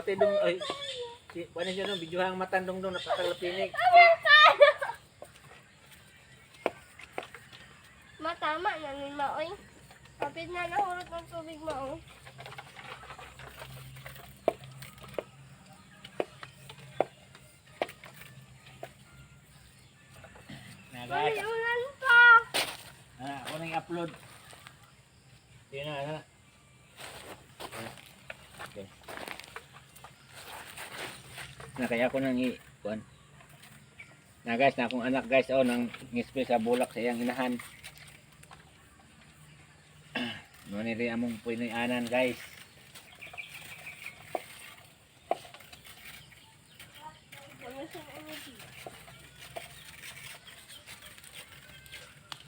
ate dong ay si paano siya dong videohang matandong dong napakalapinig. Matama na ni Maoy. Kapit na nahurot ng tubig Maoy. Nagas. Ulan pa. Ako nang i-upload. Yun na. Okay. Kaya ko nang i-kuan. Guys, na akong anak guys, nang ngispe sa bulak sa iyang inahan. Ngunit among punoy anan guys.